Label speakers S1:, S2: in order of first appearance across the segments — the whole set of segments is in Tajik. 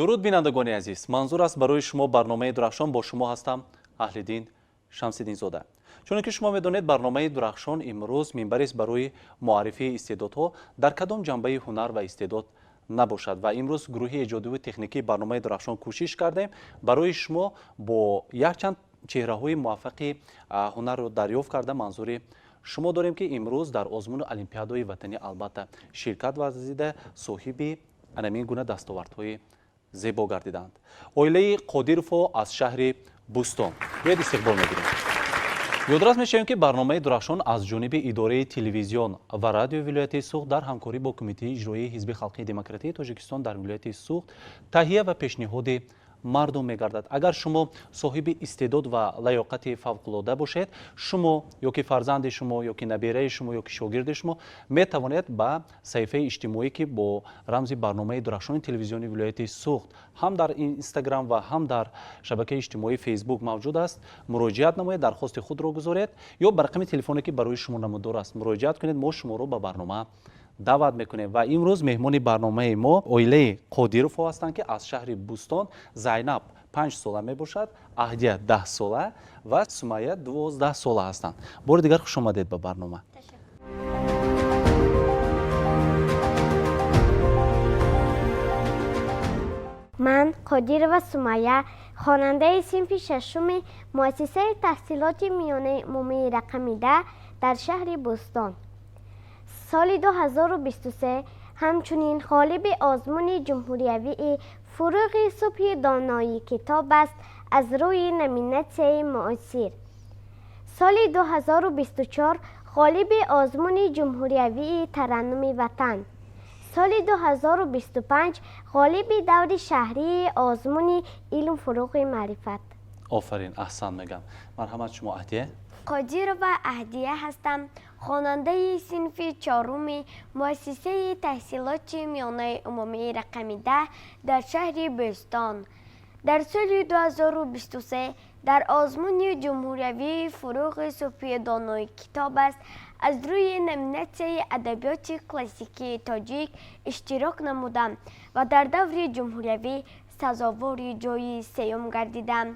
S1: дуруд бинандагони азиз, манзур аст барои шумо барномаи дурахшон. Бо шумо ҳастам Аҳлиддин Шамсиддинзода. чуне ки шумо медонед, барномаи дурахшон имрӯз минбарист барои муаррифии истеъдодҳо дар кадом ҷанбаи ҳунар ва истеъдод набошад. ва имрӯз гурӯҳи эҷодиву техникии барномаи дурахшон кӯшиш кардем барои шумо бо якчанд чеҳраҳои муваффақи ҳунарро дарёфт карда манзури шумо дорем ки имрӯз дар озмуни олимпиадаи ватанӣ албатта ширкат варзида соҳиби анамин гуна дастовардҳои зебо гардиданд. оилаи Қодирово аз шаҳри Бӯстон. бояд истиқбол мегирем. ёдрас мешавем ки барномаи дурахшон аз ҷониби идораи телевизион ва радиои вилояти Суғд дар ҳамкорӣ бо кумитаи иҷроии ҳизби халқии демократии Тоҷикистон дар вилояти Суғд таҳия ва пешниҳоди мардум мегардад. агар шумо соҳиби истеъдод ва лаёқати фавқулода бошед, шумо ё ки фарзанди шумо ё ки набераи шумо ё ки шогирди шумо метавонед ба саҳифаи иҷтимоӣ ки бо рамзи барномаи дурахшони телевизиони вилояти Суғд ҳам дар Инстаграм ва ҳам дар шабакаи иҷтимоии Фейсбук мавҷуд аст, муроҷиат намоед, дархости худро гузоред ё ба рақами телефоне ки барои шумо намудор аст муроҷиат кунед. мо шуморо ба барнома даъват мекунем. ва имрӯз меҳмони барномаи мо оилаи Қодирово ҳастанд ки аз шаҳри Бӯстон. Зайнаб 5 сола мебошад, Аҳдия 10 сола ва Сумайя 12 сола ҳастанд. бори дигар хуш омадед ба барнома.
S2: ман Қодирова Сумайя, хонандаи синфи шашуми муассисаи таҳсилоти миёнаи умумии рақами 10 дар шаҳри Бӯстон. соли 2023 ҳамчунин ғолиби озмуни ҷумҳуриявии фуруғи субҳи доноӣ китоб аст аз рӯи номинатсияи муосир. соли 2024 ғолиби озмуни ҷумҳуриявии тараннуми ватан. соли 2025 ғолиби даври шаҳрии озмуни илм фуруғи маърифат.
S1: офарин, аҳсан мегам. марҳамат. шумо Аҳдия?
S3: Қодирова Аҳдия ҳастам, хонандаи синфи чоруми муассисаи таҳсилоти миёнаи умумии рақами 10 дар шаҳри Бӯстон. дар соли 2023 дар озмуни ҷумҳуриявии фуруғи субҳи доноӣ китоб аст аз рӯи номинатсияи адабиёти классикии тоҷик иштирок намудам ва дар даври ҷумҳуриявӣ сазовори ҷойи сеюм гардидам.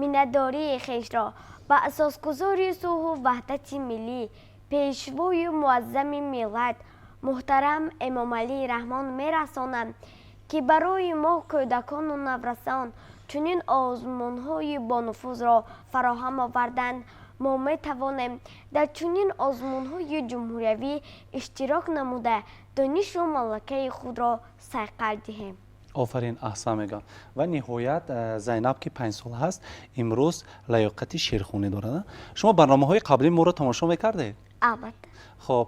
S3: миннатдории хешро ба асосгузори сулҳу ваҳдати миллӣ, пешвои муаззами миллат муҳтарам Эмомалии Раҳмон мерасонам ки барои мо кӯдакону наврасон чунин озмунҳои бонуфузро фароҳам оварданд. мо метавонем дар чунин озмунҳои ҷумҳуриявӣ иштирок намуда донишу малакаи худро сайқал диҳем.
S1: офарин, аҳсан мегам. ва ниҳоят Зайнаб ки 5 сола ҳаст, имрӯз лаёқати шеърхунӣ дорад. шумо барномаҳои қаблии моро тамошо мекардед?
S3: албатта.
S1: хоб,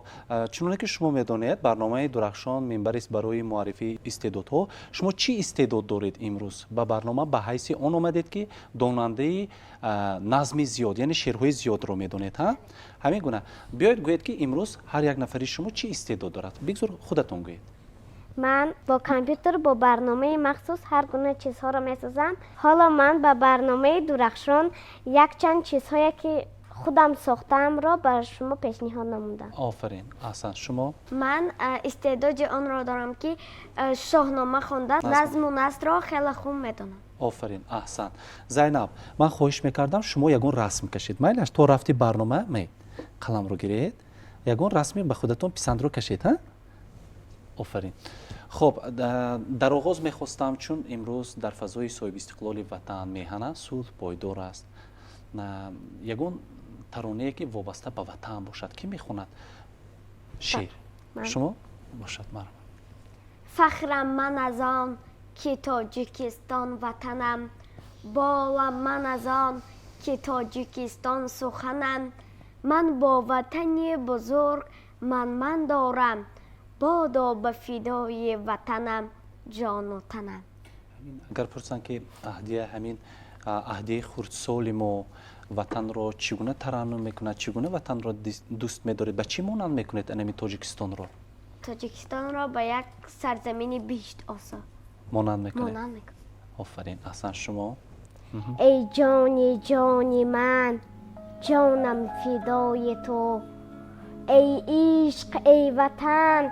S1: чуноне ки шумо медонед, барномаи дурахшон минбарист барои муаррифии истеъдодҳо. шумо чӣ истеъдод доред имрӯз? ба барнома ба ҳайси он омадед ки донандаи назми зиёд, яъне шеърҳои зиёдро медонед. ҳамин гуна биёед гӯед ки имрӯз ҳар як нафари шумо чӣ истеъдод дорад. бигзор худатон гӯед.
S2: ман бо компютер бо барномаи махсус ҳар гуна чизҳоро месозам. ҳоло ман ба барномаи дурахшон якчанд чизҳое ки худам сохтаамро ба шумо пешниҳод намудам.
S1: офарин, аҳсан. шумо?
S3: ман истеъдоди онро дорам ки шоҳнома хонда назму насрро хеле хуб медонам.
S1: офарин, аҳсан. Зайнаб, ман хоҳиш мекардам шумо ягон расм кашед. майлаш то рафти барнома қаламро гиред, ягон расми ба худатон писандро кашед. офарин. хоб, дар оғоз мехостам, чун имрӯз дар фазои соҳибистиқлоли ватан меҳана сулҳ пойдор аст, ягон таронае ки вобаста ба ватан бошад, ки мехонад шеър? шумо? бошад. марҳамат.
S3: фахрам ман аз он ки Тоҷикистон ватанам, болам ман аз он ки Тоҷикистон суханам, ман бо ватани бузург ман дорам, бодо ба фидои ватанам ҷону танам.
S1: агар пурсанд ки Аҳдия, ҳамин Аҳдияи хурдсоли мо ватанро чӣ гуна тараннум мекунад, чӣ гуна ватанро дӯст медоред, ба чӣ монанд мекунед анами Тоҷикистонро?
S3: Тоҷикистонро ба як сарзамини биҳшт осо
S1: монанд мекунед. офарин, аҳсан. шумо?
S2: ای جانی جانی من جانم فدای تو، ای عشق ای وطن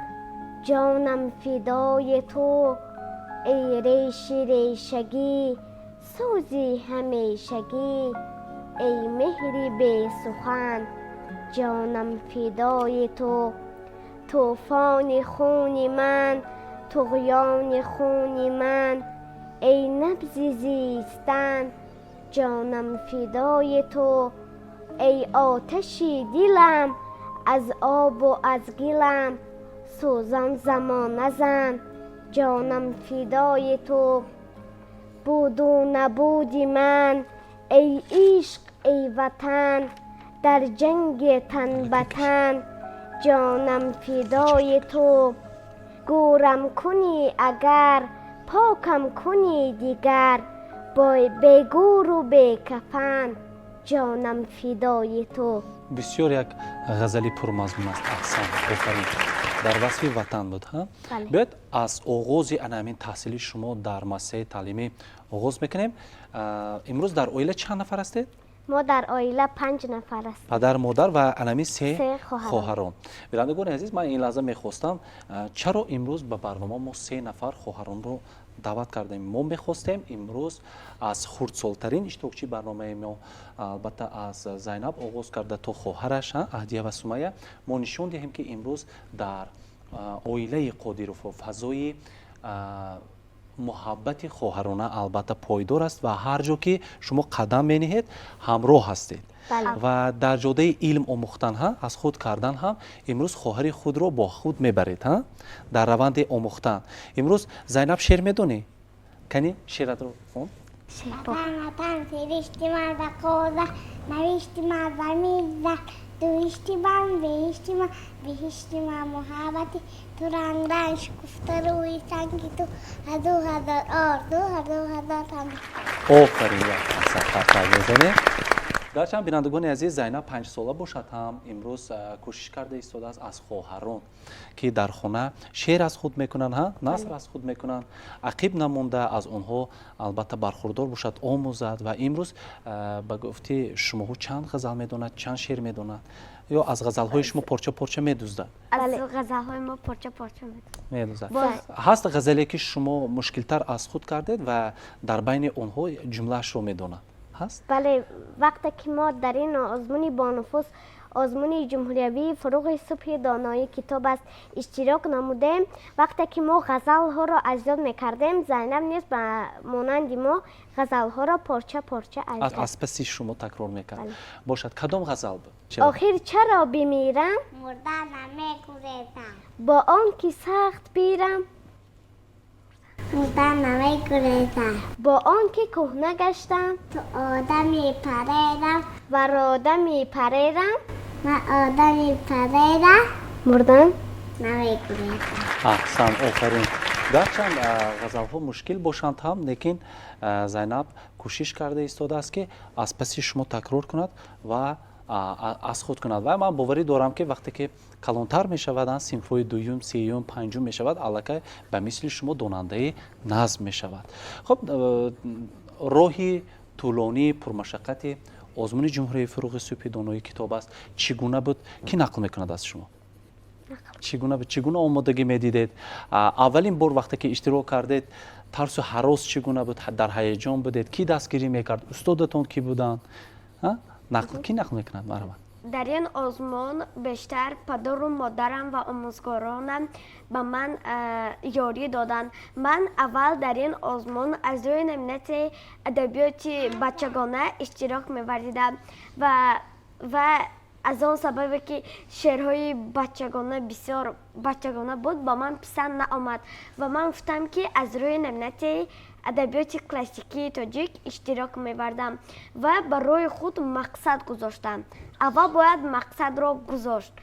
S2: جانم فدای تو، ای ریشی ریشگی سوزی همیشگی ای مهری بی سخن جانم فدای تو طوفان خون من طغیان خون من ای نبض زیستن جانم فدای تو ای آتشی دلم از آب و از گلم سوزان زمان نزن جانم فدای تو بود و نبودی من ای عشق ای وطن در جنگ تن به تن جانم فدای تو گورم کنی اگر پاکم کنی دیگر بی گور و بی کفن جانم فدای تو.
S1: بسیار یک غزلی پرمضمون است. احسن، آفرین. در وصف وطن بود ها. بیاید از آغاز انامین تحصیلی شما در مؤسسه تعلیمی آغاز میکنیم. امروز در اویله چند نفر هستید؟
S2: ما در آیله 5 نفر است.
S1: پدر مادر و انامی 3
S2: خواهران.
S1: خواهران. بینندگان عزیز، من این لحظه میخواستم چرا امروز به برنامه ما 3 نفر خواهران رو دعوت کردیم. ما میخواستیم امروز از خردسالترین اشتراکچی برنامه ما، البته از زینب آغاز کرده تا خواهرش اهدیه و سمیه، ما نشون دهیم که امروز در عائله قادرов فضای محبت خواهرانه البته پایدار است و هر جا که شما قدم می‌نهید همراه هستید. و در جاده علم آموختن ها از خود کردن هم امروز خواهر خود رو با خود میبرید ها در روند آموختن. امروز زینب شعر میدونی؟ کنی شعرت رو خون؟
S4: وطن سرشتی من رقاده نوشتی من زمیزه دویشتی من بهشتی من بهشتی من محبتی تو رنگ رنگ شکفته روی سنگی تو هزو هزار آرزو هزو هزار تمام.
S1: آفرین، یک سفر میزنه. گرچند بینندگان عزیز زینب 5 ساله باشد هم امروز کوشش کرده ایستاده است از خواهران که در خانه شعر از خود میکنن ها، نثر از خود میکنن، عقیب نمونده از اونها البته برخوردار باشد، آموزد. و امروز به گفته شما چند غزل میدوند، چند شعر میدوند یا از غزل های شما پارچه پارچه میدوزد؟
S3: از غزل های ما پارچه پارچه
S1: میدوزد. هست غزلی که شما مشکل تر از خود کردید و در بین اونها جملهش رو میدوند؟ هست؟
S2: بله، وقتی که ما در این آزمون بانفوس آزمون جمهوریوی فروغ صبح دانایی کتاب است اشتراک نمودیم، وقتی که ما غزل ها را اجزا میکردیم زینب نیز به مانند ما غزل ها را پارچه پارچه
S1: از پس شما تکرار میکرد. باشد کدام غزل بود؟
S2: آخر چرا بمیرم
S4: مردن نمیگریزم
S2: با آن که سخت پیرم
S4: مردن نمیگریزم
S2: با آن که کهنه گشتم
S4: تو آدمی پریدم
S2: و آدمی پریرم
S4: من آدمی پریدم
S2: مردن
S4: نمیگریزم.
S1: احسن، آفرین. گرچند غزل ها مشکل باشند هم لیکن زینب کوشش کرده ایستاده است که از پس شما تکرار کند و از خود کند. و من باوری دارم که وقتی که کلانتر می شود صنف‌های دوم، سوم، پنجم می شود الکی به مثل شما دوننده نظم می شود. خب راهی طولانی پرمشقت آزمون جمهوری فروغ صبح دانایی کتاب است چگونه بود که نقل میکند از شما؟ چگونه آمادگی میدیدید؟ اولین بار وقتی که اشتراک کردید ترس و هراس چگونه بود؟ در هیجان بودید؟ کی دستگیری میکرد؟ استادتون کی بودن؟ کی نقل میکند مرحبا؟
S3: در این آزمون بیشتر پدر و مادرم و آموزگارانم به من یاری دادن. من اول در این آزمون از روی نمینت ادبیات بچگانه اشتراک می‌ورزیدم و از آن سبب که شعرهای بچگانه بسیار بچگانه بود با من پسند نآمد و من گفتم که از روی نمینت ادبیات کلاسیکی تاجیک اشتراک می‌وردم و برای خود مقصد گذاشتم. اول باید مقصد را گذاشت.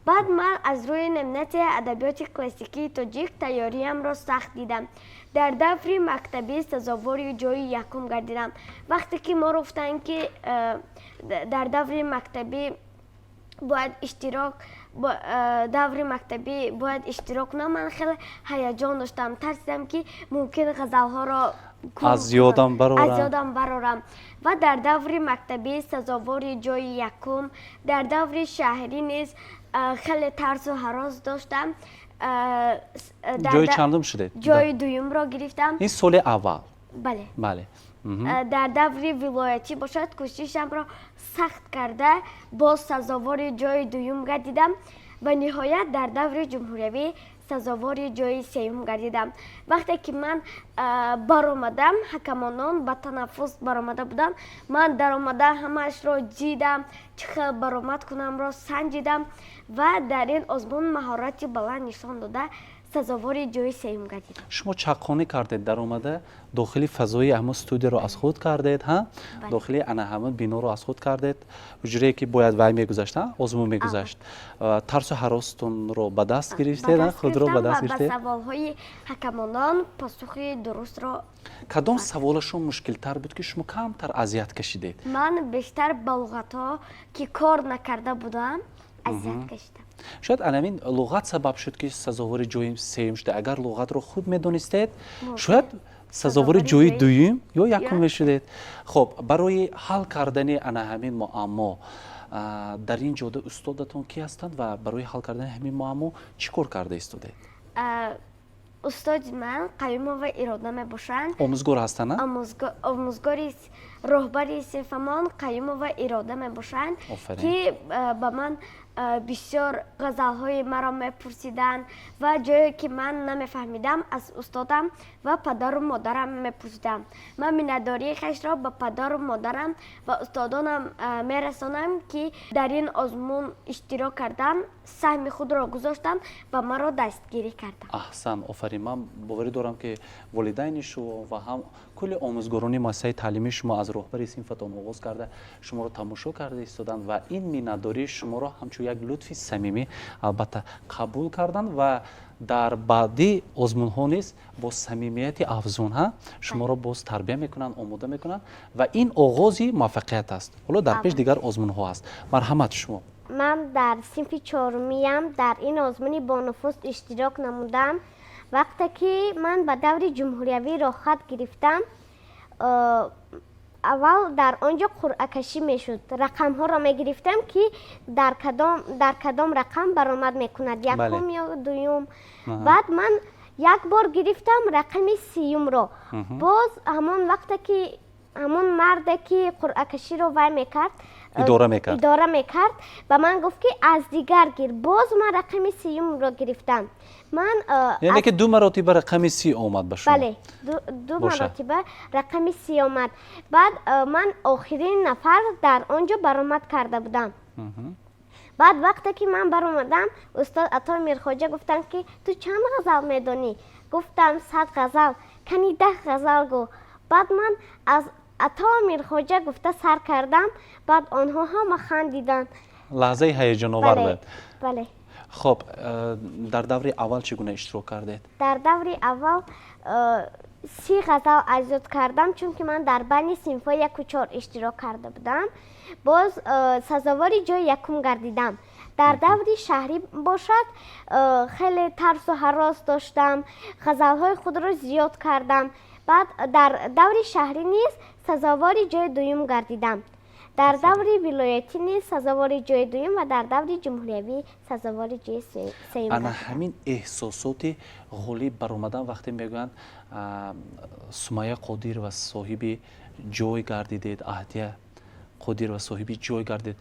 S3: بعد من از روی نمینت ادبیات کلاسیکی تاجیک تیاریم را سخت دیدم. در دفتر مکتبی سزاوار جای یکم گردیدم. وقتی که ما گفتن که در دفتر مکتبی باید اشتراک دوره مکتبی باید اشتراک نه، من خیلی هیجان داشتم، ترسیدم که ممکن غزل ها را
S1: از یادم برارم
S3: و در دوره مکتبی سزاوار جای یکم در دوره شهری نیز خیلی ترس و هراس داشتم.
S1: جوی چندم شدید؟
S3: جای دوم را گرفتم.
S1: این سال اول.
S3: بله.
S1: بله.
S3: در دوره ولایتی باشد کوششم را سخت کرده باز سزاوار جای دوم گردیدم و نهایت در دوره جمهوری سزاوار جای سوم گردیدم. وقتی که من برآمدم حکمانان به تنفس برآمده بودند، من در آمده همش را دیدم، چه برآمد کنم را سنجیدم و در این آزمون مهارت بلند نشان داده سزاوار جای سوم گردیدم.
S1: شما چقدر کردید در اومده داخلی فضای همه استودیو رو از خود کردید ها؟ داخلی انا همه بینو رو از خود کردید حجره که باید وای میگذاشت آزمون میگذاشت ترس و هراستون رو به دست گرفتید خود رو به دست گرفتید
S3: و به سوالهای حکمانان پاسخ درست را
S1: کدام سوالشون مشکل تر بود که شما کمتر اذیت کشیدید؟
S3: من بیشتر به لغت‌ها که کار نکرده بودم اذیت کشیدم.
S1: شاید علمین لغت سبب شد که سزاوار جوی سوم شده. اگر لغت رو خوب میدونستید شاید سزاوار جوی دوم یا یکم میشدید. خب برای حل کردن انا همین معما در این جاده استادتون کی هستند و برای حل کردن همین معما چی کار کرده استودید؟
S3: استاد من قیوم و اراده می باشند.
S1: آموزگار هستند؟
S3: آموزگاری رهبری صنفمان قیوم و اراده می باشند که با من بسیار غزل‌های مرا می‌پرسیدند و جایی که من نمی‌فهمیدم از استادم و پدر و مادرم می‌پرسیدم. من می‌نداری خش را به پدر و مادرم و استادانم می‌رسانم که در این آزمون اشتراک کردم، سهم خود را گذاشتم و مرا دستگیری کردم.
S1: احسن، آفرین. من باوری دارم که والدین شما و هم کل آموزگاران مؤسسه تعلیمی شما از رهبری صنفتان آغاز کرده شما را تماشا کرده استادند و این می‌نداری شما را همچون یک لطفی صمیمی البته قبول کردند و در بعدی آزمون ها نیز با صمیمیت افزون ها شما را باز تربیت میکنند، آماده میکنند و این آغازی موفقیت است. حالا در پیش دیگر آزمون ها است. مرحمت شما.
S2: من در صنف چهارمیم در این آزمون با نفوذ اشتراک نمودم. وقتی که من به دور جمهوری را خط گرفتم اول در آنجا قرعه کشی میشد. رقم ها را می گرفتم که در کدام رقم برآمد میکند، یکم یا دوم. بعد من یک بار گرفتم رقم سیوم را. باز همون مرد که قرعه کشی را وای میکرد اداره میکرد و من گفت که از دیگر گیر. باز من رقم سیوم را گرفتم. من
S1: یعنی که دو مراتبه رقم سی آمد به شما؟
S2: بله، دو مراتبه رقم سی آمد. بعد من آخرین نفر در آنجا برآمد کرده بودم. بعد وقتی که من برآمدم استاد عطا میرخواجه گفتن که تو چند غزل میدانی؟ گفتم 100 غزل. کنی 10 غزل گو. بعد من از عطا میرخواجه گفته سر کردم. بعد آنها هم خندیدن.
S1: لحظه هیجان آور بود.
S2: بله.
S1: خب در دوره اول چگونه اشتراک کردید؟
S2: در دوره اول 30 غزل اجرا کردم چون که من در بین صنف‌های 1 و 4 اشتراک کرده بودم. باز سزاوار جای یکم گردیدم. در دوره شهری باشد خیلی ترس و هراس داشتم، غزل‌های خود را زیاد کردم. بعد در دوره شهری نیز سزاوار جای دوم گردیدم. در دوره ولایتی نیز سزاوار جای دوم و در دوره جمهوری سزاوار جای سوم.
S1: انا همین احساسات غالب برآمدن وقتی میگویند سمیه قادر و صاحب جای گردیدید، اهدیه قادر و صاحب جای گردید،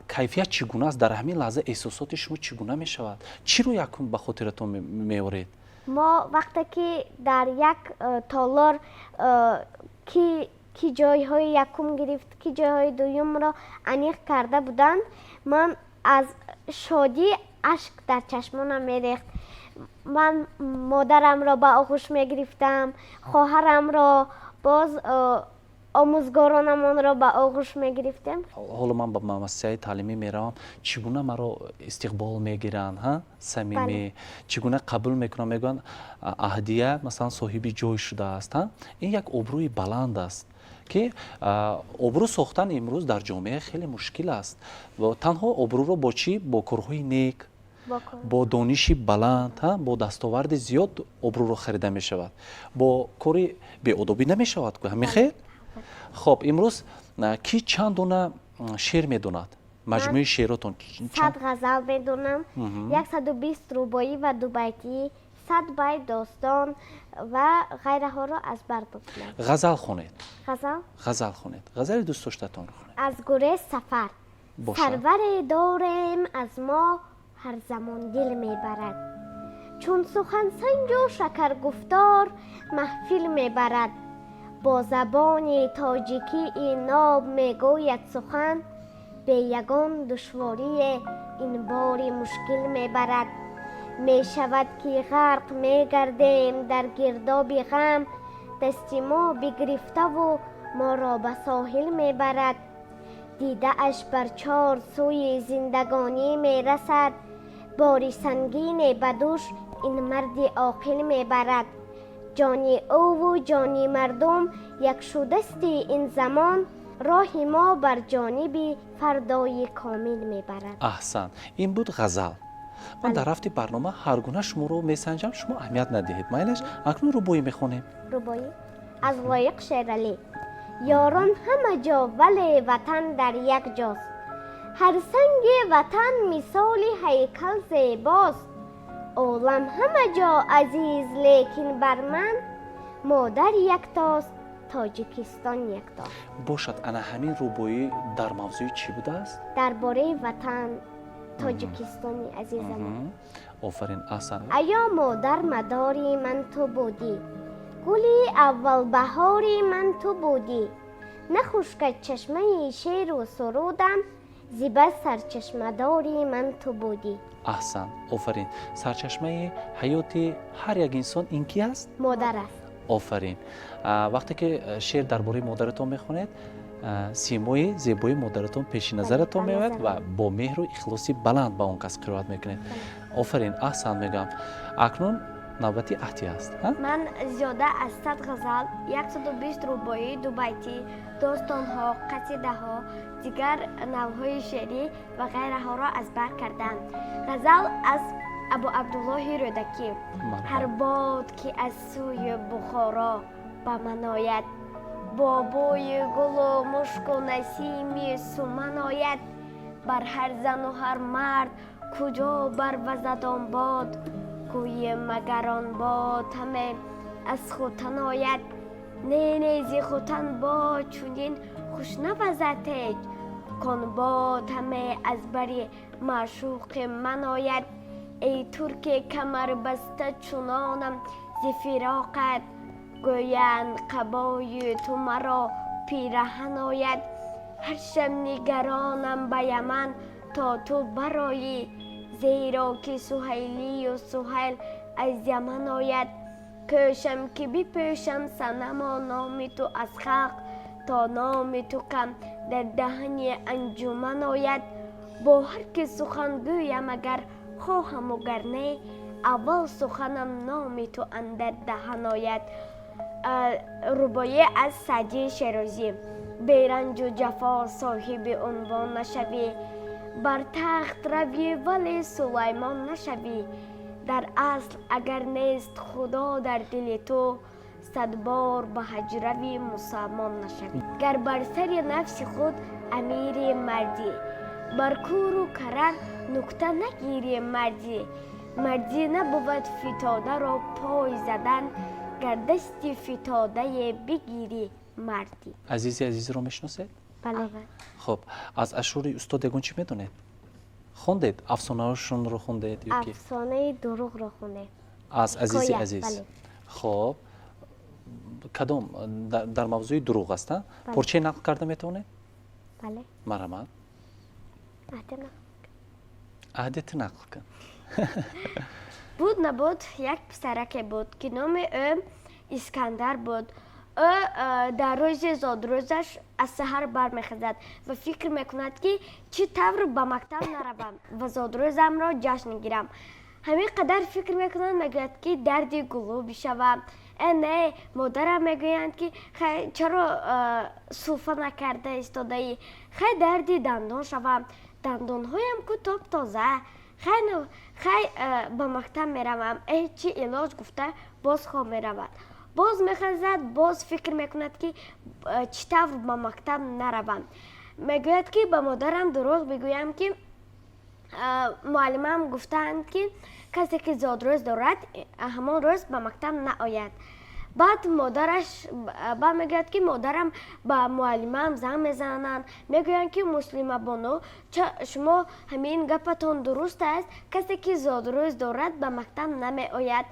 S1: کیفیت چگونه است؟ در همین لحظه احساسات شما چگونه می شود؟ چی رو یکم به خاطرتون میآورید؟
S2: ما وقتی که در یک تالار کی جایهای یکم گرفت کی جایهای دوم را انیق کرده بودند، من از شادی اشک در چشمانم میریخت. من مادرم را به آغوش میگرفتم، خواهرم را، باز آموزگارانمان را به آغوش میگرفتم.
S1: حالا من به مؤسسه تعلیمی میروم، چگونه مرا استقبال میگیرند ها؟ صمیمی چگونه قبول میکنن؟ میگن اهدیه مثلا صاحب جای شده است ها؟ این یک ابروی بلند است که ابرو ساختن امروز در جامعه خیلی مشکل است و تنها ابرو رو با چی؟ با کارهای نیک، با دانشی بلند، با دستاورد زیاد ابرو رو خریده می شود. با کاری بی‌ادبی نمی شود که همین خیر. خب امروز کی چند دونه شعر می داند؟ маҷмӯи шеъротон
S2: 100 ғазал медонам, 120 рубоӣ ва дубайтӣ, 100 байт достон ва ғайраҳоро аз бар бигӯям.
S1: ғазал хонед.
S2: ғазал
S1: хонед. ғазали дӯстдоштатонро хонед.
S2: аз гурез сафар.
S1: боша.
S2: сарваре дорем аз мо ҳар замон дил мебарад. чун сухан санҷу шакаргуфтор маҳфил мебарад. бо забони тоҷикии ноб мегӯяд сухан, бе ягон душворие ин бори мушкил мебарад. мешавад ки ғарқ мегардем дар гирдоби ғам, дасти мо бигирифтаву моро ба соҳил мебарад. дидааш бар чор сӯи зиндагонӣ мерасад, бори сангине ба дӯш ин марди оқил мебарад. ҷони ӯву ҷони мардум якшудасти ин замон, роҳи мо бар ҷониби фардои комил мебарад.
S1: аҳсан, ин буд ғазал. ман дар рафти барнома ҳар гуна шуморо месанҷам, шумо аҳамият надиҳед. майлаш, акнун рубоӣ мехонем.
S2: рубоӣ аз лоиқ шералӣ. ёрон ҳама ҷо вале ватан дар як ҷост. ҳар санги ватан мисоли ҳайкал зебост. олам ҳама ҷо азиз лекин бар ман, модар яктост, тоҷикистон яктост.
S1: бошад, ана ҳамин рубоӣ дар мавзӯи чӣ будааст?
S2: дар бораи ватан тоҷикистони азизамон.
S1: офарин, аҳсан.
S2: аё модар мадори ман ту будӣ, гули аввалбаҳори ман ту будӣ. нахушкад чашмаи шеру сурудам, зиба сарчашмадори ман ту будӣ.
S1: аҳсан, офарин. сарчашмаи ҳаёти ҳар як инсон ин ки аст?
S2: модар аст.
S1: офарин. вақте ки шеър дар бораи модаратон мехонед, симои зебои модаратон пеши назаратон меояд ва бо меҳру ихлоси баланд ба он кас қироат мекунед. офарин, аҳсан мегӯям. акнун навбати аҳдӣ аст.
S3: ман зиёда аз 100 ғазал, 120 рубоӣ, дубайтӣ, достонҳо, қасидаҳо, дигар навъҳои шеърӣ ва ғайраҳоро аз бар кардам. ғазал аз абу абдуллоҳи рӯдакӣ. ҳар бод ки аз сӯи бухоро ба ман ояд, бо бӯи гулу мушку насими суман ояд. бар ҳар зану ҳар мард куҷо барвазад он бод, гӯи магар он бод ҳаме аз хутан ояд. не нези хутан бод чунин хуш навазад ҳеҷ, кон бод ҳаме аз бари маъшуқи ман ояд. эй турки камарбаста чунонам зи фироқат, гӯянд қабои ту маро пираҳан ояд. ҳар шаб нигаронам ба яман то ту бароӣ, зеро ки суҳайлию суҳайл аз яман ояд. кӯшам ки бипӯшам санамо номи ту аз халқ, то номи ту кам дар даҳани анҷуман ояд. бо ҳар ки сухан гӯям агар хоҳаму гар не, аввал суханам номи ту андар даҳан ояд. рубоӣ аз Саъдии Шерозӣ. беранҷу ҷафо соҳиби унвон нашавӣ, бар тахт равӣ вале Сулаймон нашавӣ. дар асл агар нест худо дар дили ту, садбор ба ҳаҷ равӣ мусалмон нашавӣ. гар бар сари нафси худ амири мардӣ, бар кӯру карар нукта нагири мардӣ. мардӣ набуд фитодаро пой задан, гар дасти фитодае бигирӣ мардӣ.
S1: азизи азизро мешиносед?
S2: бале.
S1: хуб, аз ашъори устод ягон чӣ медонед? хондед? афсонаҳошонро хондед ё ки?
S2: афсонаи дурӯғро хондем.
S1: аз азизи
S2: Ҳикоят,
S1: азиз.
S2: бале.
S1: хуб, кадом дар мавзӯи дурӯғ аст? порчае нақл карда метавонед?
S2: бале.
S1: марамад. аҳдет нақл кун.
S3: буд набуд як писараке буд ки номи ӯ Искандар буд. ӯ дар рӯзи зодрӯзаш аз саҳар бармехезад ва фикр мекунад ки чӣ тавр ба мактаб наравам ва зодрӯзамро ҷашн гирам. ҳамин қадар фикр мекунад, мегӯяд ки дарди гулӯ бишавам. не, модарам мегӯянд ки хай чаро суфа накарда истодаӣ, хай дарди дандон шавам, дандонҳоям ку топ-тоза, хай ба мактаб меравам. чӣ илоҷ гуфта боз хоб меравад. боз мехезад, боз фикр мекунад ки чӣ тавр ба мактаб наравам. میگوید که به مادرم دروغ بگویم که معلمم گفتند که کسی که زادروز دارد همان روز به مکتب نآید. بعد میگوید که مادرم به معلمم زنگ میزنند میگویند که مسلمه بانو شما همین گپتان درست است، کسی که زادروز دارد به مکتب نمی آید.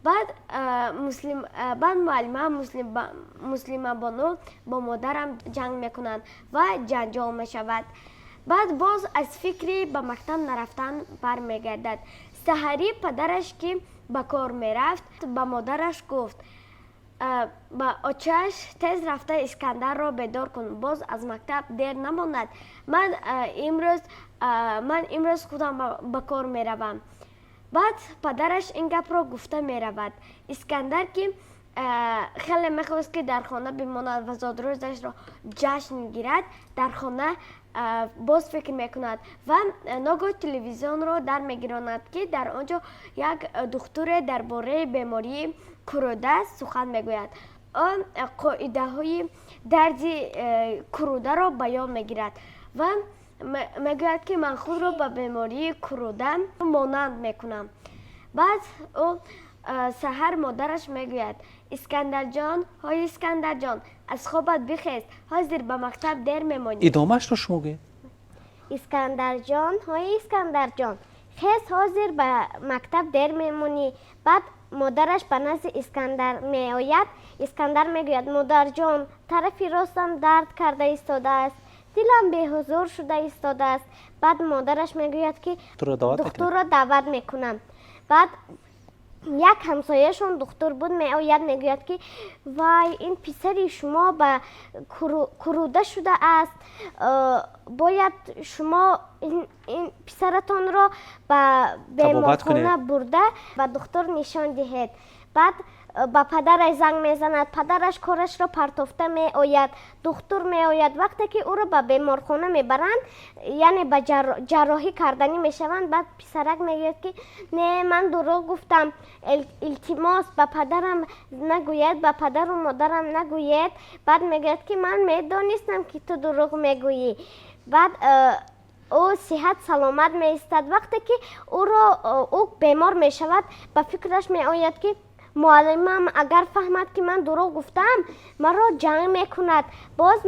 S3: بعد معلمم مسلمه بانو با مادرم جنگ میکنند و جنجال میشود. بعد باز از فکری به مکتب نرفتن برمیگردد. سحری پدرش که به کار میرفت به مادرش گفت با آچش تیز رفته اسکندر را بیدار کن، باز از مکتب دیر نماند. من امروز خودم به کار میروم. بعد پدرش این گپ را گفته میرود. اسکندر که خیلی میخواست که در خانه بماند و زادروزش را جشن گیرد، در خانه باز فکر میکند و ناگاه تلویزیون را در میگیراند که در آنجا یک دکتر درباره بیماری کروده سخن میگوید. آن قاعده های درد کروده را بیان میگیرد و میگوید که من خود را به بیماری کروده مانند میکنم. بعد او سحر مادرش میگوید اسکندر جان، های اسکندر جان، از خوابت بخیز، حاضر به مکتب دیر میمانی.
S1: ادامهش رو شما گه؟
S2: اسکندر جان، های اسکندر جان، خیز حاضر به مکتب دیر میمونی. بعد مادرش به نزد اسکندر می آید. اسکندر میگوید مادر جان، طرفی راستم درد کرده ایستاده است، دلم به حضور شده ایستاده است. بعد مادرش میگوید که دکتر را دعوت میکنم. بعد یک همسایه‌شون دکتر بود می آید میگوید که وای این پسری شما به کروده شده است، باید شما این پسرتان را به بیمارخانه برده و دکتر نشان دهید. بعد با پدرش زنگ میزند، پدرش کارش را پرتافته می آید، دکتر می آید. وقتی که او را به بیمارخانه میبرند یعنی به جراحی کردنی میشوند. بعد پسرک میگوید که نه من دروغ گفتم، التماس به پدرم نگوید، به پدر و مادرم نگوید. بعد میگوید که من میدانستم که تو دروغ میگویی. بعد او صحت سلامت می ایستد. وقتی که او بیمار می شود به فکرش می آید که معلمم اگر فهمد که من دروغ گفتم مرا جنگ میکند، باز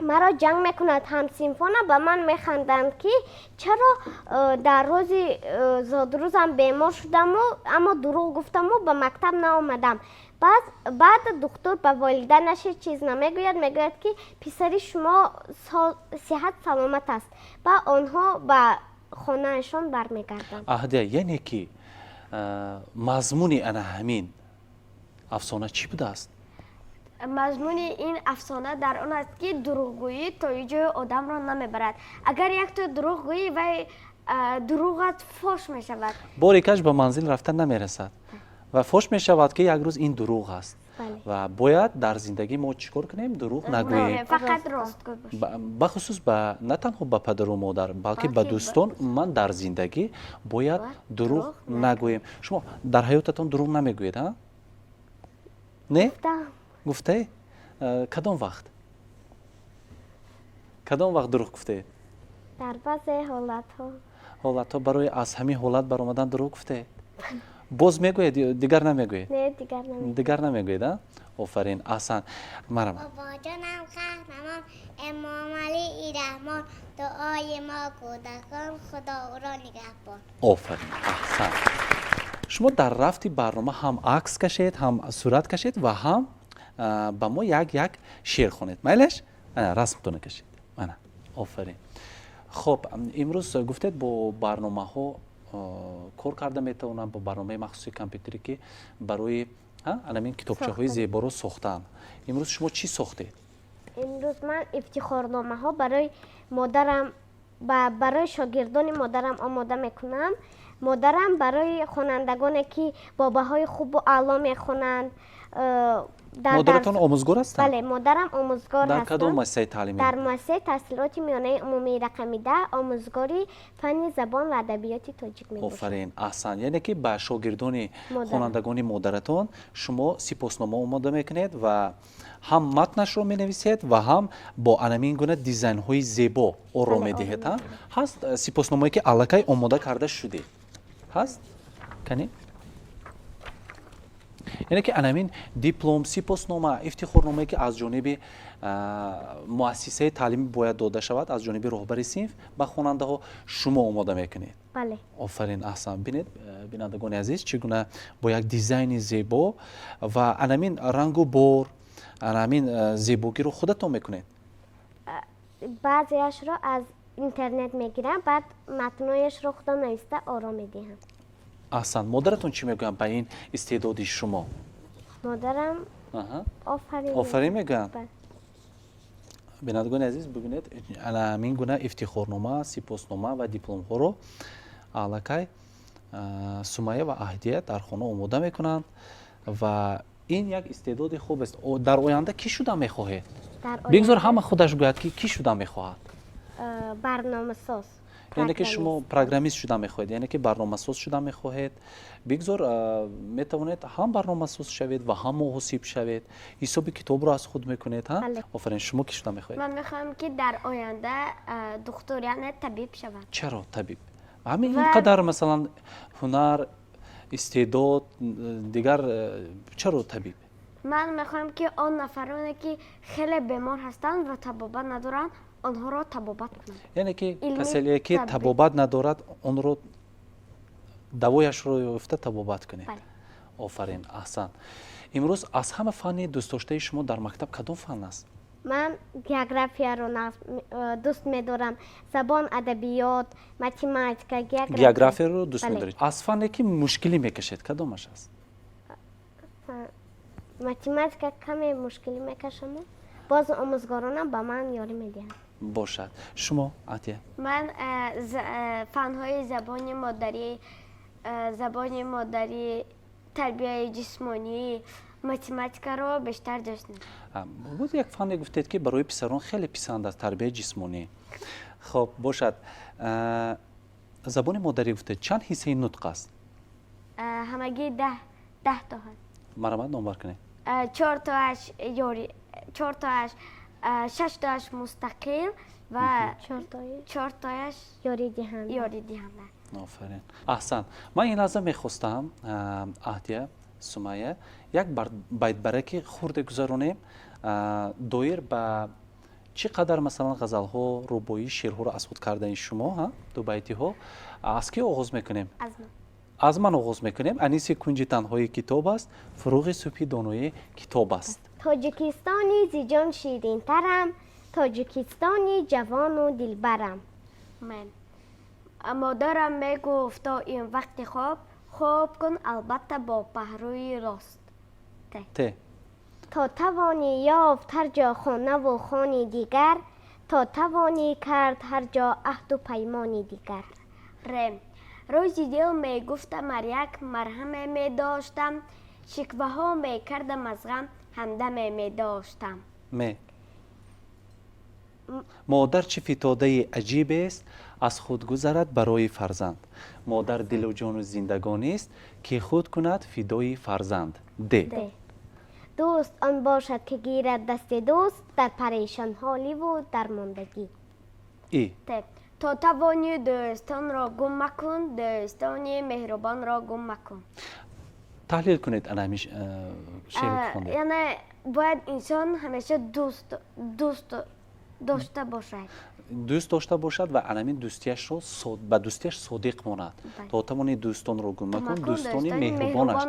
S2: مرا جنگ میکند. هم صنفانه به من میخندند که چرا در روز زادروزم بیمار شدم اما دروغ گفتم و به مکتب نآمدم. بعد دکتر به والدینش چیز نمیگوید، میگوید که پسری شما صحت سلامت است و آنها به خانهشان برمیگردند.
S1: اهدیه یعنی که مضمون انا همین افسانه چی بوده است؟
S3: مضمون این افسانه در آن است که دروغگویی تا اینجای آدم را نمیبرد. اگر یک تو دروغ گویی و دروغت فاش می شود،
S1: باری کش به منزل رفتن نمیرسد و فاش می شود که یک روز این دروغ است. و باید در زندگی ما چیکار کنیم؟ دروغ نگوییم.
S3: فقط راستگو باشیم.
S1: بخصوص نه تنها به پدر و مادر بلکه به دوستان من در زندگی باید دروغ نگوییم. شما در حیاتتان دروغ نمیگویید ها؟ نه؟ گفته؟ کدام وقت دروغ گفته؟
S2: در بعضی
S1: حالت ها برای از همین حالت برآمدن دروغ گفته؟ باز میگوید دیگر نمیگوید؟
S2: نه
S1: دیگر نمیگوید ها؟ آفرین احسن. مرحبا.
S4: بابا جانم قهرمان امام علی رحمان، دعای ما کودکان خدا او را نگهبان.
S1: آفرین احسن. شما در رفتی برنامه هم عکس کشید، هم صورت کشید و هم با ما یک شعر خونید. میلش رسمتون کشید. من آفرین. خب امروز گفتید با برنامه ها کار کرده میتونم، با برنامه مخصوصی کامپیوتری که برای همین کتابچه های زیبا رو ساختن. امروز شما چی ساختید؟
S2: امروز من افتخارنامه ها برای مادرم و برای شاگردان مادرم آماده میکنم. مادرم برای خوانندگانی که باباهای خوب و اعلا میخونند
S1: مادرتان آموزگار هستند؟
S2: بله مادرم آموزگار
S1: در
S2: هستم.
S1: کدام مؤسسه تعلیمی؟
S2: در مؤسسه تحصیلات میانه عمومی رقمی 10 آموزگاری فن زبان و ادبیات تاجیک میباشم.
S1: آفرین احسن. یعنی که به شاگردان
S2: مادرم.
S1: خوانندگان مادرتان شما سپاسنامه آماده میکنید و هم متنش رو مینویسید و هم با انمین گونه دیزاین های زیبا او رو میدهید. هست سپاسنامه‌ای که الکی آماده کرده شده هست کنی؟ یعنی که انمین دیپلم سپاسنامه افتخارنامه‌ای که از جانب مؤسسه تعلیمی باید داده شود از جانب رهبر صنف به خواننده ها شما آماده میکنید.
S2: بله.
S1: آفرین احسن. بینید بینندگان عزیز چگونه با یک دیزاین زیبا و انمین رنگ و بار انمین زیباگی رو خودتون میکنید؟
S2: بعضیش رو از اینترنت میگیرم بعد متنایش رو خودم نوشته آرام میدهم.
S1: احسن. مادرتون چی میگن به این استعداد شما؟
S2: مادرم
S1: آها.
S2: آفرین
S1: آفرین میگن.
S2: بله.
S1: بینندگان عزیز ببینید همین گونه افتخارنامه، سپاسنامه و دیپلم ها رو الکی سمیه و اهدیه در خانه آماده میکنند و این یک استعداد خوب است. در آینده کی شده میخواهید؟ بگذار همه خودش گوید که کی شده میخواهد.
S2: برنامه ساز.
S1: یعنی که شما پروگرامیست شده میخواهید، یعنی که برنامه ساز شده میخواهید. بگذار میتوانید هم برنامه ساز شوید و هم محاسب شوید. حساب کتاب رو از خود میکنید ها؟
S2: بله.
S1: آفرین. شما کی شده میخواهید؟
S3: من میخوام که در آینده دکتر یعنی طبیب شوم.
S1: چرا طبیب؟ همین اینقدر مثلا هنر استعداد دیگر چرا طبیب؟
S3: من میخوام که آن نفرانی که خیلی بیمار هستند و طبابت ندارند آنها را طبابت کنم.
S1: یعنی که
S3: علمی
S1: کسی که
S3: طبیب.
S1: طبابت ندارد اون رو دوایش رو یافته طبابت کنید.
S3: بله.
S1: آفرین احسن. امروز از همه فن دوست داشته شما در مکتب کدام فن است؟
S2: من گیوگرافیا رو دوست می‌دارم. زبان، ادبیات، متماتیک،
S1: گیوگرافی رو دوست
S2: بله.
S1: می‌دارید. از فنی که مشکلی میکشید کدامش است؟
S2: متماتیک کمی مشکلی میکشم. باز آموزگارانم با من یاری میدهند.
S1: باشد. شما عطیه؟
S3: من فنهای زبان مادری، تربیت جسمانی، متماتیکا رو بیشتر دوست دارم.
S1: بود یک فن گفتید که برای پسران خیلی پسند است تربیت جسمانی. خب باشد. زبان مادری گفتید چند حصه نطق است؟
S3: همگی 10 تا هست.
S1: مرامت نامبر کنید.
S3: 4 تاش یاری، 4 تاش 6 تاش مستقل و 4 تاش
S2: یاری دهند.
S3: یاری دهنده.
S1: آفرین. احسن. من این لحظه میخواستم اهدیه سمیه یک بیت برکی خورد گذارونیم دایر به چقدر مثلا غزل ها، ربایی، شعرها رو از خود کردن شما ها دو بیتی ها از کی آغاز میکنیم؟ از من آغاز میکنیم. انیس کنجی تنهایی کتاب است، فروغ صبحی دانایی کتاب است.
S2: تاجیکستانی زیجان شیرین ترم، تاجیکستانی جوان و دلبرم.
S3: من مادرم میگفت تا این وقت خواب کن البته با پهلوی راست.
S1: ته
S2: تا توانی یافت هر جا خانه و خانی دیگر، تا توانی کرد هر جا عهد و پیمانی دیگر.
S3: رم روزی دل می گفتم یک مرهم می داشتم، شکوه ها می کردم از غم همدم می داشتم.
S1: مادر چه فتاده عجیب است از خود گذرد برای فرزند. مادر دل و جان و زندگانی است که خود کند فدای فرزند. ده
S2: دوست آن باشد که گیرد دست دوست در پریشان حالی و درماندگی.
S1: ای
S3: تا توانی دوستان را گم مکن، دوستانی مهربان را گم مکن.
S1: تحلیل کنید انا همیش شعر خونده.
S3: یعنی باید انسان همیشه دوست داشته باشد.
S1: دوست داشته باشد و انمین دوستیش رو به دوستیش صادق ماند. تا توانی دوستان را گم مکن، دوستانی مهربانش.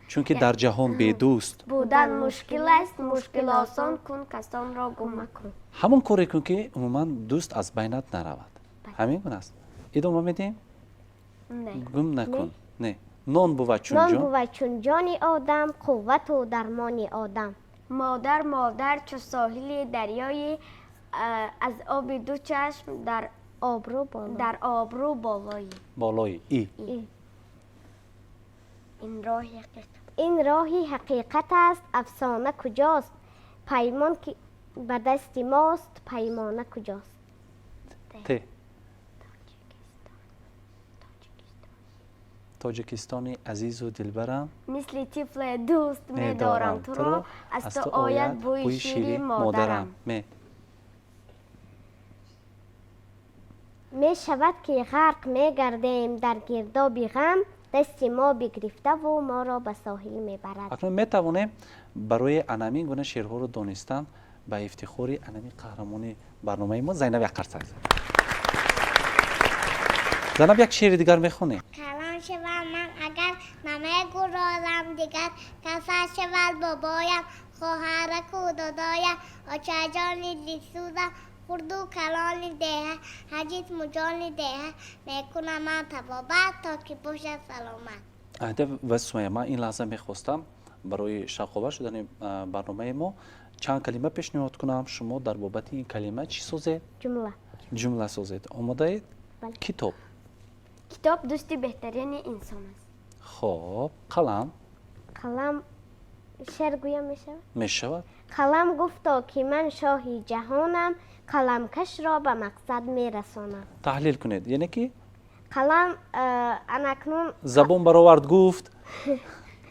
S1: چون که در جهان بی دوست
S3: بودن مشکل است، مشکل آسان کن کسان را گم مکن.
S1: همون کاری کن که عموما دوست از بینت نرود. همین گونه است. ادامه میدیم؟
S3: نه.
S1: گم نکن. نه. نان بود
S2: چون جانی آدم، قوت و درمانی آدم.
S3: مادر چو ساحل دریایی، از آب دو چشم در آبرو بالایی.
S1: بالایی. ای
S3: این راه حقیقت.
S2: این راهی حقیقت است افسانه کجاست پیمان که به دست ماست پیمانه کجاست
S1: ت تاجیکستانی عزیز و دلبرم
S3: مثل طفل دوست می‌دارم تو را از تو آید بوی شیر مادرم
S1: می
S2: می شود که غرق می گردیم در گردابی غم دست ما بگرفته و ما را به ساحل می برد
S1: اکنون می توانیم برای انمی گونه شعرها رو دانستن به افتخار انمی قهرمان برنامه ما زینب یک قرص زینب یک شعر دیگر میخونی
S4: کلان شود من اگر نمیگرازم دیگر کسا شود بابایم خواهرک و دادایم آچجانی لیسوزم خردو کلانی دهه حجیت مجانی دهه میکنم من تبابت تا که باشد سلامت.
S1: عهده و سویه من این لحظه میخواستم برای شاقاور شدن برنامه ما چند کلمه پیشنهاد کنم شما در بابت این کلمه چی سازید؟ جمله سازید. آماده اید؟
S2: بله.
S1: کتاب
S3: کتاب دوستی بهترین انسان است.
S1: خب قلم
S2: قلم شعر گویم می شود قلم گفتا که من شاهی جهانم قلم کش را به مقصد می رسانم.
S1: تحلیل کنید یعنی که
S2: قلم انکنون
S1: زبان برآورد گفت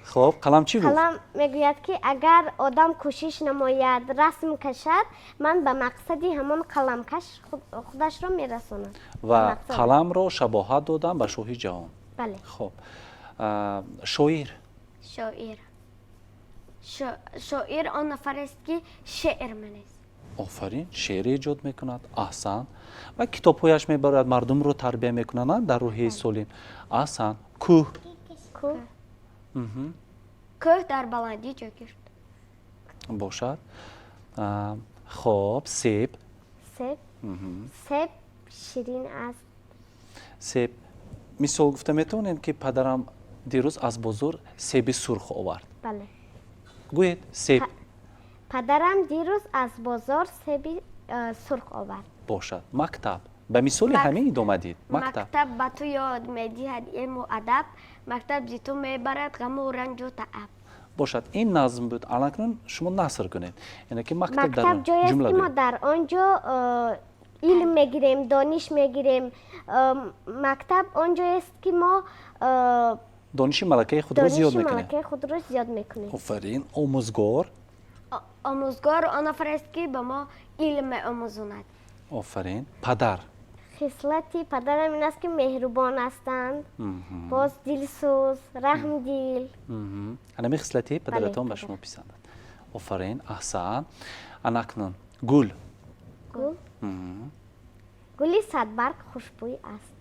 S1: خب قلم چی گفت؟
S2: قلم میگوید که اگر آدم کوشش نماید رسم کشد من به مقصدی همون قلم کش خودش را میرسانم
S1: و قلم را شباهت دادم به شاهی جهان.
S2: بله.
S1: خب شاعر
S3: شاعر آن نفر است که شعر منیست.
S1: آفرین شعر ایجاد میکند احسن و کتابهایش میبرد مردم رو تربیه میکنند در روحیه سالم. احسن کوه
S3: کوه در بلندی جاگیرد
S1: باشد. خب سیب
S2: سیب شیرین است.
S1: سیب مثال گفته میتونین که پدرم دیروز از بازار سیب سرخ آورد.
S2: بله.
S1: گویید سیب
S2: پدرم دیروز از بازار سیب سرخ آورد.
S1: باشد. مکتب به مثال همین آمدید.
S3: مکتب به تو یاد میدهد علم و ادب مکتب زی تو میبرد غم و رنج و تعب.
S1: باشد این نظم بود. الان شما نثر کنید یعنی که مکتب در
S2: جایی است که ما در آنجا علم میگیریم دانش میگیریم. مکتب آنجا است که ما
S1: دانش ملکه خود را
S2: زیاد میکنیم.
S1: آفرین. آموزگار
S3: آن نفر است که به ما علم آموزاند.
S1: آفرین. پدر
S2: خصلتی پدرم این است که مهربان هستند باز دلسوز رحمدل.
S1: همین خصلتی پدرتان به شما پسندند. آفرین احسن. اکنون گل
S2: گلی صدبرگ خوشبوی است.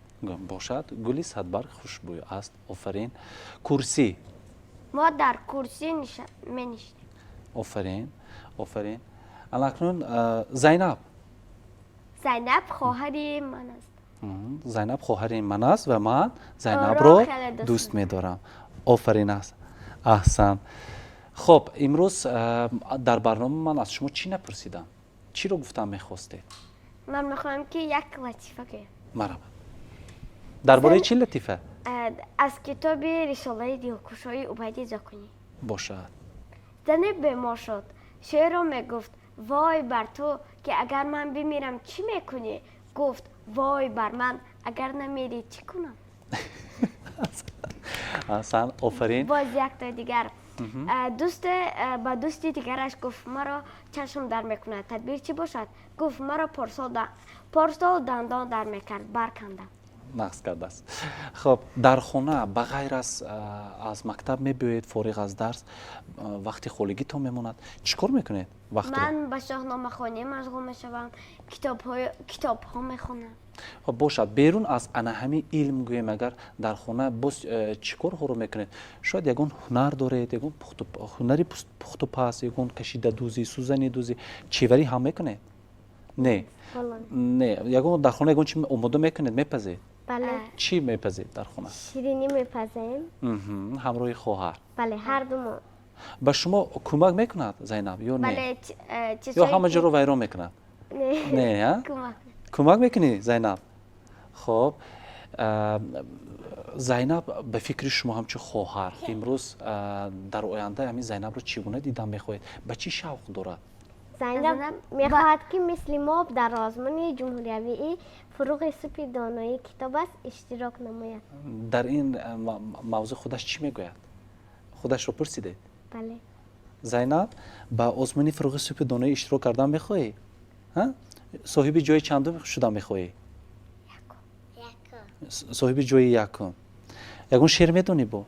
S1: باشد. گلی صدبرگ خوشبوی است. آفرین. کرسی
S3: ما در کرسی می نشینیم.
S1: آفرین. اکنون زینب
S3: خواهر من است.
S1: زینب خواهر من است و من زینب را دوست می‌دارم. آفرین است. احسن. خب امروز در برنامه من از شما چی نپرسیدم؟ چی رو گفتم می‌خواستید؟
S3: من می‌خواهم که یک لطیفه بگم.
S1: مرحبا. درباره چی لطیفه؟
S3: از کتاب رساله دلکشای عبیدی زاکنی.
S1: باشد.
S3: زن بیمار شد. شعر رو میگفت وای بر تو که اگر من بمیرم چی میکنی؟ گفت وای بر من اگر نمیری چی کنم؟
S1: احسن. آفرین.
S3: باز یک تا دیگر با دوستی دیگرش گفت مرا چشم در میکند تدبیر چی باشد؟ گفت مرا پارسال دندان در میکرد برکندم.
S1: نقص کرده است. خب در خانه بغیر از مکتب میبیاید فارغ از درس وقتی خالگی تا میموند چیکار میکنید وقت
S3: من به شاهنامه خوانی مشغول میشوم کتاب ها میخونم.
S1: خب باشد. بیرون از همین علم گویم اگر در خانه باز چیکار ها رو میکنید؟ شاید یگون هنر دارید یگون هنری پخت و پس یگون کشیده دوزی سوزنی دوزی چیوری هم میکنید؟ نه یگون در خانه یگون چی آماده میکنید میپزید؟
S2: بله.
S1: چی میپزید در خانه؟
S2: شیرینی میپزیم.
S1: همراه خواهر.
S2: بله هر دو ما.
S1: به شما کمک میکند زینب یا نه؟
S3: بله.
S1: یا همه جا رو ویران میکند؟ نه کمک میکنی زینب؟ خب зайнаб ба фикри шумо ҳамчун хоҳар имрӯз дар оянда ҳамин зайнабро чӣ гуна дидан мехоҳед ба чӣ шавқ дорад
S2: زینب میخواهد که مثل ما در آزمون جمهوری فروغ سوپ دانایی کتاب است اشتراک نماید.
S1: дар ин мавзӯъ худаш чӣ мегӯяд худашро пурсидед
S2: بله.
S1: зайнаб ба озмуни фуруғи супи доноӣ иштирок кардан мехоҳӣ соҳиби ҷои чандум шудан мехоҳӣ соҳиби ҷои якум ягон шеър медонӣ бо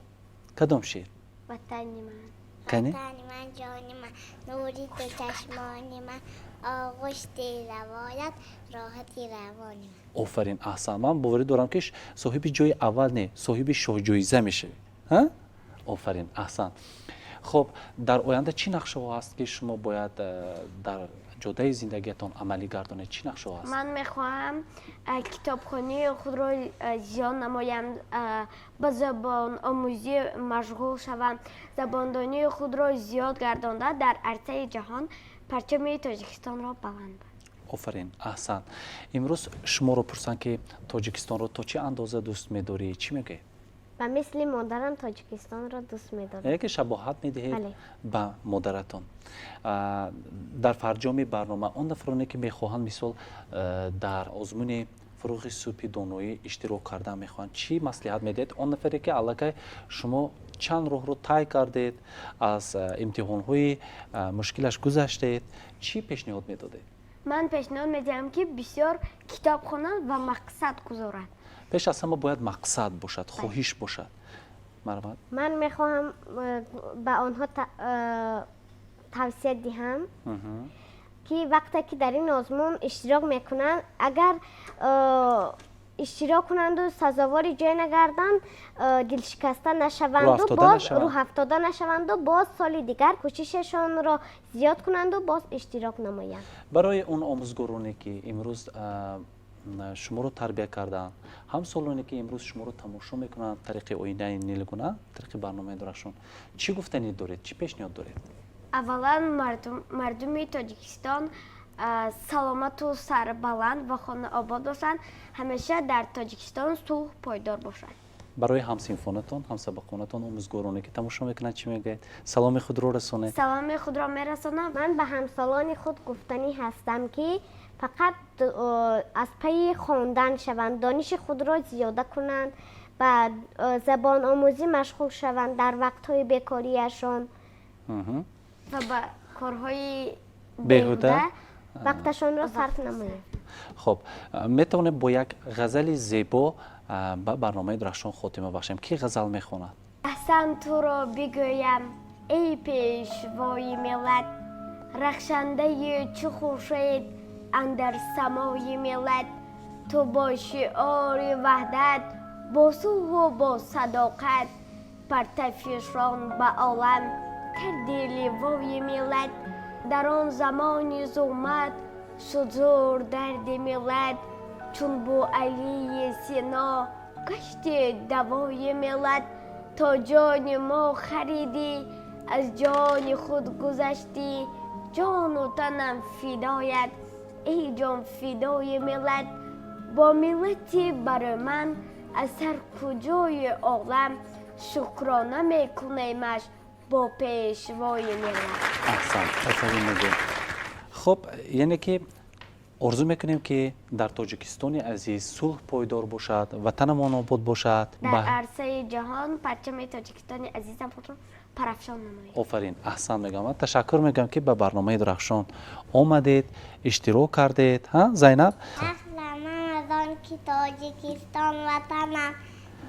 S1: кадом шеър
S2: وطن من
S1: کنی؟
S4: وطن من جان من نوری تو چشمان من آغشت روایت راحتی روان من
S1: офарин аҳсан ман боварӣ дорам ки соҳиби ҷои аввал не соҳиби шоҳҷоиза мешавӣ офарин аҳсан хуб дар оянда чӣ нақшаҳо ҳаст ки шумо бояд дар ҷодаи зиндагиятон амалӣ гардонед чӣ нақшаҳо ҳаст
S3: من میخواهم کتابخانه خود را زیاد نمایم به زبان آموزی مشغول شوم زباندانی خود را زیاد گردانده در عرصه جهان پرچم تاجیکستان را بلند
S1: офарин аҳсан имрӯз шуморо пурсанд ки тоҷикистонро то чӣ андоза дӯст медорӣ чӣ мегӯед
S2: و مثل مادرم تاجیکستان را دوست می‌دارم.
S1: яке шабоҳат медиҳед
S2: بله.
S1: ба модаратон дар фарҷоми барнома он нафароне ки мехоҳанд мисол дар озмуни фуруғи супи доноӣ иштирок кардан мехоҳанд чӣ маслиҳат медиҳед он нафаре ки аллакай шумо чанд роҳро тай кардед аз имтиҳонҳои мушкилаш гузаштед чӣ пешниҳод медодед
S3: من پیشنهاد میدهم که بسیار کتاب خوانند و مقصد گذارند
S1: пеш аз ҳама бояд мақсад бошад хоҳиш бошад марвад
S2: من میخواهم به آنها توصیه دهم که وقتی که در این آزمون اشتراک میکنند اگر اشتراک کنند و سزاوار جای نگردند دل شکسته نشوند و باز روح افتاده نشوند و باز سال دیگر کوشششان را زیاد کنند و باز اشتراک نمایند
S1: барои он омӯзгороне ки имрӯз шуморо тарбия кардаанд ҳамсолоне ки имрӯз шуморо тамошо мекунанд тариқи оинаи нилгуна тариқи барномаи дурахшон чӣ гуфтанӣ доред чӣ пешниҳод доред
S3: اولا مردم تاجیکستان سلامت و سربلند و خانه آباد باشند همیشه در تاجیکستان صلح پایدار باشد
S1: барои ҳамсинфонатон ҳамсабақонатон омӯзгороне ки тамошо мекунанд чӣ мегӯед саломи худро расонед
S3: سلام خود را میرسانم
S2: من به همسالان خود گفتنی هستم که فقط از پی خواندن شوند دانش خود را زیاده کنند و زبان آموزی مشغول شوند در وقت‌های بیکاریشان
S3: و با کارهای
S1: بهوده
S2: وقتشان را صرف نمایند
S1: خب метавонем бо як ғазали зебо ба барномаи дурахшон хотима бахшем ки ғазал мехонад
S3: احسن تو را بگویم ای پیشوای ملت رخشنده چو خورشید اندر سمای ملت تو با شعار وحدت با صلح و با صداقت پرتفشان به عالم کردی لوای ملت در آن زمان ظلمت شد زور درد ملت چون بو علی سینا گشت دوای ملت تا جان ما خریدی از جان خود گذشتی جان و تنم فدایت ای جان فدای ملت با ملتی بر من از هر کجای عالم شکرانه میکنیمش با پیشوای ملت
S1: احسن آفرین میگم خب یعنی که آرزو میکنیم که در تاجیکستان عزیز صلح پایدار باشد وطنمان آباد باشد
S3: در عرصه جهان پرچم تاجیکستان عزیزم خود را پرافشان نمایید
S1: آفرین احسن میگم تشکر میگم که به برنامه درخشان آمدید اشتراک کردید ها زینب
S4: اصلا من از آن که تاجیکستان وطنم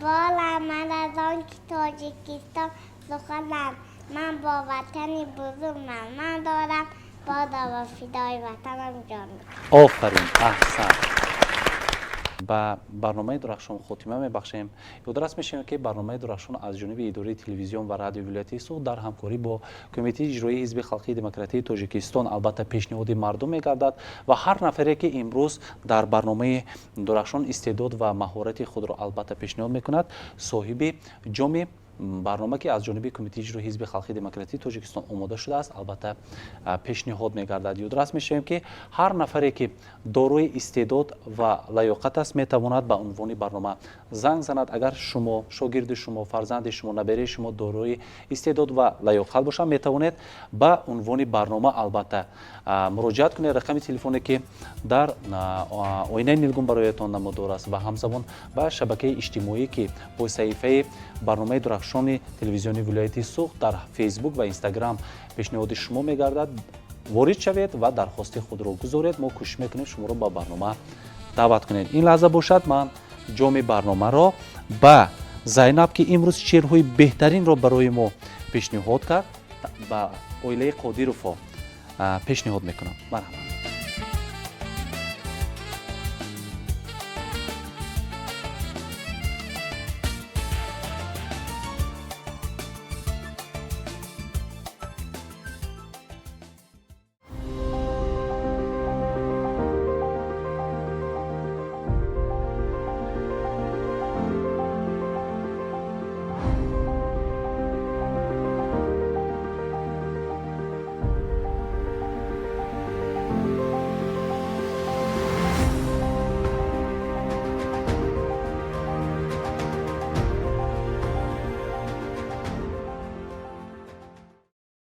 S4: بالا من از آن که تاجیکستان سخنم من با وطنی بزرگم من دارم بادا و فدای وطنم جان
S1: آفرین احسن با برنامه درخشان خاتمه میبخشیم یادرس میشیم که برنامه درخشان از جانب اداره تلویزیون و رادیو ولایتی سوخت در همکاری با کمیته اجرایی حزب خلقی دموکراتی تاجیکستان البته پیشنهاد مردم میگردد و هر نفری که امروز در برنامه درخشان استعداد و مهارت خود را البته پیشنهاد میکند صاحب جام барнома ки аз ҷониби кумитаи иҷрои ҳизби халқи демократии тоҷикистон омода шудааст албатта пешниҳод мегардад. ёдрас мешавем ки ҳар нафаре ки дорои истеъдод ва лаёқат аст метавонад ба унвони барнома занг занад. агар шумо шогирди шумо фарзанди шумо набераи шумо дорои истеъдод ва лаёқат бошад метавонед ба унвони барнома албатта муроҷиат кунед. рақами телефоне ки дар оинаи нилгум бароятон намудор аст ва ҳамзамон ба шабакаи иҷтимоӣ ки бо саҳифаи барномаи дурахшони телевизиони вилояти Суғд дар фейсбук ва инстаграм пешниҳоди шумо мегардад. ворид шавед ва дархости худро гузоред. мо кӯшиш мекунем шуморо ба барнома даъват кунем. ин лаҳза бошад ман ҷоми барномаро ба Зайнаб ки имрӯз шеърҳои беҳтаринро барои мо пешниҳод кард ба оилаи Қодирово пешниҳод мекунам. марҳамат.